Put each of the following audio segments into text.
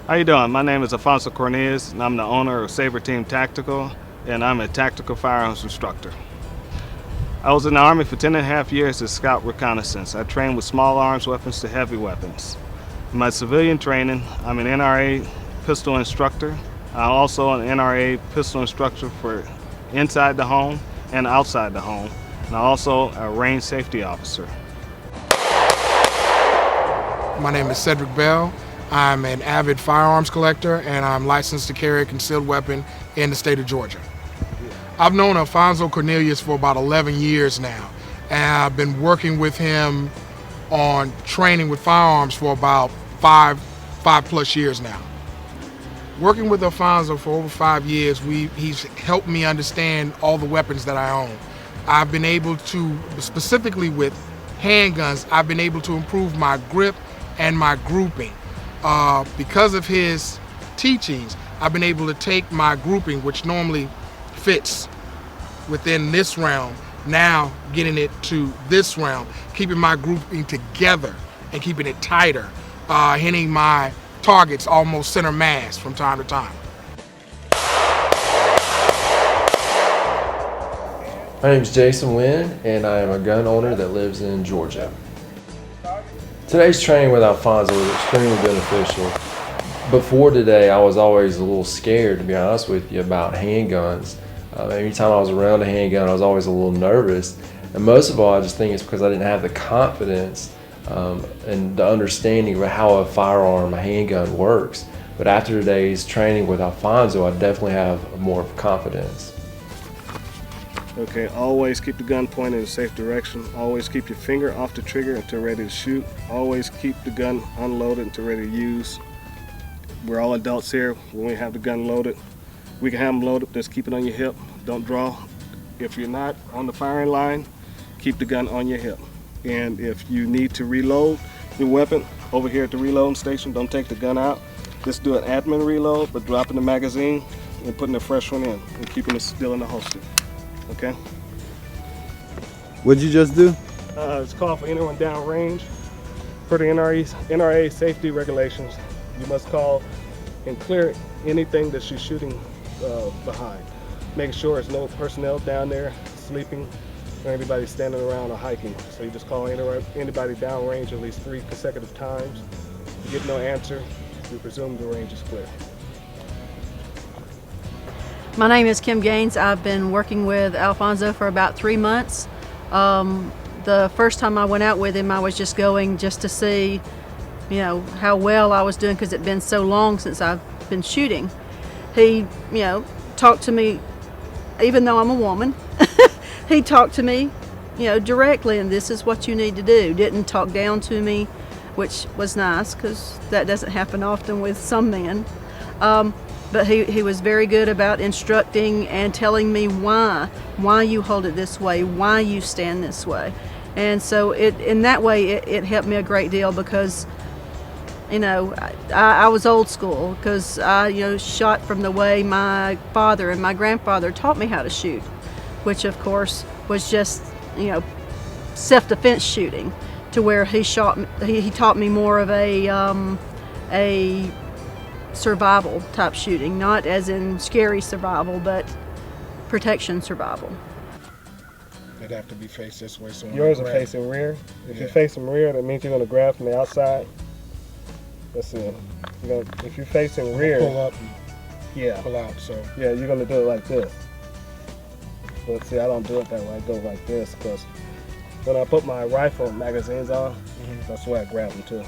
How you doing? My name is Alphonso Cornelius, and I'm the owner of Saber Team Tactical, and I'm a tactical firearms instructor. I was in the Army for 10.5 years as scout reconnaissance. I trained with small arms weapons to heavy weapons. In my civilian training, I'm an NRA pistol instructor. I'm also an NRA pistol instructor for inside the home and outside the home, and I'm also a range safety officer. My name is Cedric Bell. I'm an avid firearms collector, and I'm licensed to carry a concealed weapon in the state of Georgia. I've known Alphonso Cornelius for about 11 years now, and I've been working with him on training with firearms for about five plus years now. Working with Alphonso for over 5 years, he's helped me understand all the weapons that I own. I've been able to, specifically with handguns, I've been able to improve my grip and my grouping. Because of his teachings, I've been able to take my grouping, which normally fits within this realm, now getting it to this realm, keeping my grouping together and keeping it tighter, hitting my targets almost center mass from time to time. My name is Jason Wynn, and I am a gun owner that lives in Georgia. Today's training with Alphonso was extremely beneficial. Before today, I was always a little scared, to be honest with you, about handguns. Every time I was around a handgun, I was always a little nervous. And most of all, I just think it's because I didn't have the confidence and the understanding of how a firearm, a handgun works. But after today's training with Alphonso, I definitely have more confidence. Okay, always keep the gun pointed in a safe direction. Always keep your finger off the trigger until ready to shoot. Always keep the gun unloaded until ready to use. We're all adults here. When we have the gun loaded, we can have them loaded. Just keep it on your hip. Don't draw. If you're not on the firing line, keep the gun on your hip. And if you need to reload your weapon over here at the reloading station, don't take the gun out. Just do an admin reload, but dropping the magazine and putting a fresh one in and keeping it still in the holster. Okay? What'd you just do? It's called for anyone downrange. Per the NRA safety regulations, you must call and clear anything that you're shooting behind. Making sure there's no personnel down there sleeping or anybody standing around or hiking. So you just call anybody downrange at least 3 consecutive times. If you get no answer, you presume the range is clear. My name is Kim Gaines. I've been working with Alphonso for about 3 months. The first time I went out with him, I was just going just to see, how well I was doing because it'd been so long since I've been shooting. He, talked to me, even though I'm a woman, he talked to me, directly, and this is what you need to do. Didn't talk down to me, which was nice because that doesn't happen often with some men. But he was very good about instructing and telling me why you hold it this way, why you stand this way. And so in that way, it helped me a great deal because, I was old school because I, shot from the way my father and my grandfather taught me how to shoot, which of course was just, self-defense shooting, to where he taught me more of a survival type shooting, not as in scary survival, but protection survival. They'd have to be faced this way. So Yours are facing rear. If you're facing rear, that means you're going to grab from the outside. Let's see. If you're facing rear, pull up and yeah, pull out. So yeah, you're going to do it like this. But see, I don't do it that way. I go like this because when I put my rifle magazines on, that's the way I grab them too.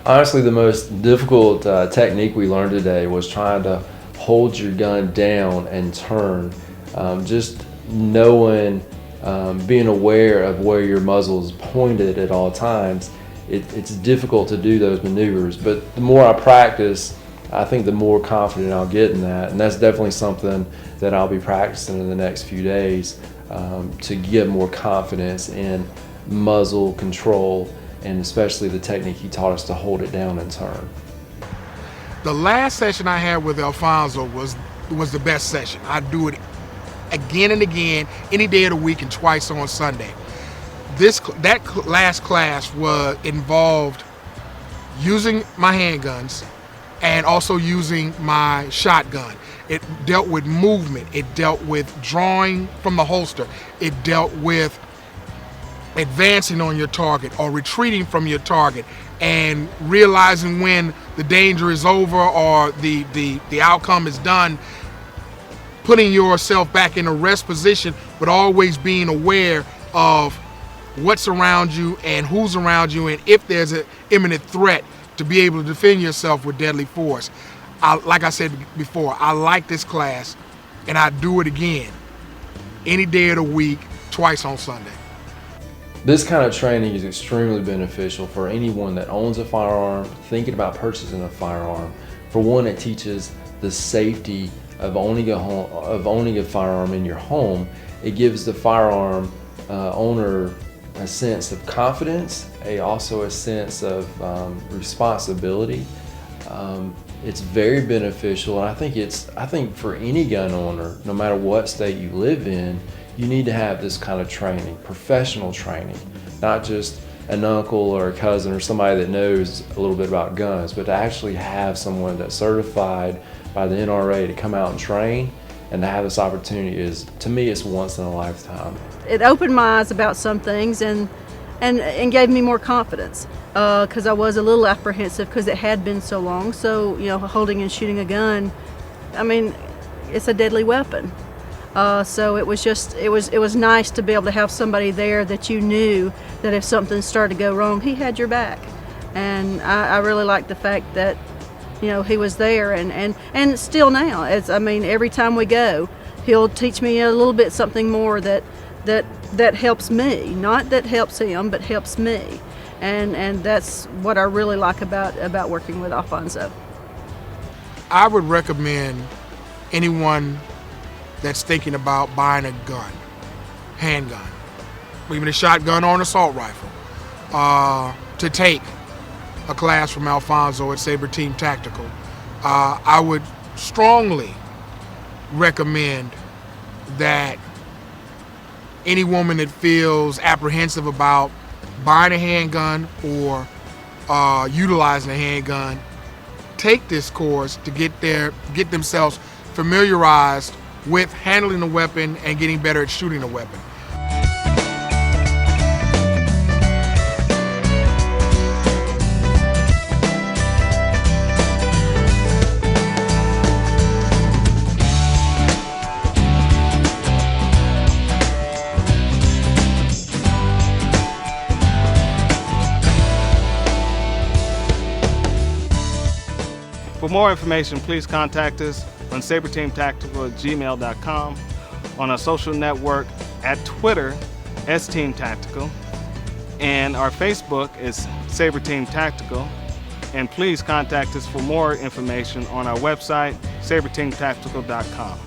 Honestly, the most difficult technique we learned today was trying to hold your gun down and turn. Just knowing, being aware of where your muzzle is pointed at all times. It's difficult to do those maneuvers, but the more I practice, I think the more confident I'll get in that. And that's definitely something that I'll be practicing in the next few days to get more confidence in muzzle control, and especially the technique he taught us to hold it down and turn. the last session I had with Alphonso was the best session. I'd do it again and again, any day of the week and twice on Sunday. Last class involved using my handguns and also using my shotgun. It dealt with movement. It dealt with drawing from the holster. It dealt with advancing on your target or retreating from your target and realizing when the danger is over or the outcome is done, putting yourself back in a rest position, but always being aware of what's around you and who's around you, and if there's an imminent threat, to be able to defend yourself with deadly force. Like I said before, I like this class, and I do it again any day of the week, twice on Sunday. This kind of training is extremely beneficial for anyone that owns a firearm, thinking about purchasing a firearm. For one, it teaches the safety of owning a firearm in your home. It gives the firearm owner a sense of confidence, also a sense of responsibility. It's very beneficial, and I think for any gun owner, no matter what state you live in, you need to have this kind of training, professional training, not just an uncle or a cousin or somebody that knows a little bit about guns, but to actually have someone that's certified by the NRA to come out and train and to have this opportunity is, to me, it's once in a lifetime. It opened my eyes about some things and gave me more confidence, because I was a little apprehensive because it had been so long. So, you know, holding and shooting a gun, I mean, it's a deadly weapon. So it was nice to be able to have somebody there that you knew that if something started to go wrong, he had your back. And I really liked the fact that, you know, he was there, and still now, every time we go, he'll teach me a little bit something more that helps me, not that helps him, but helps me. And that's what I really like about working with Alphonso. I would recommend anyone that's thinking about buying a gun, handgun, even a shotgun or an assault rifle, to take a class from Alphonso at Saber Team Tactical. I would strongly recommend that any woman that feels apprehensive about buying a handgun or utilizing a handgun, take this course to get themselves familiarized with handling a weapon and getting better at shooting a weapon. For more information, please contact us on saberteamtactical@gmail.com, on our social network at Twitter, @STeamTactical, and our Facebook is Saber Team Tactical. And please contact us for more information on our website, saberteamtactical.com.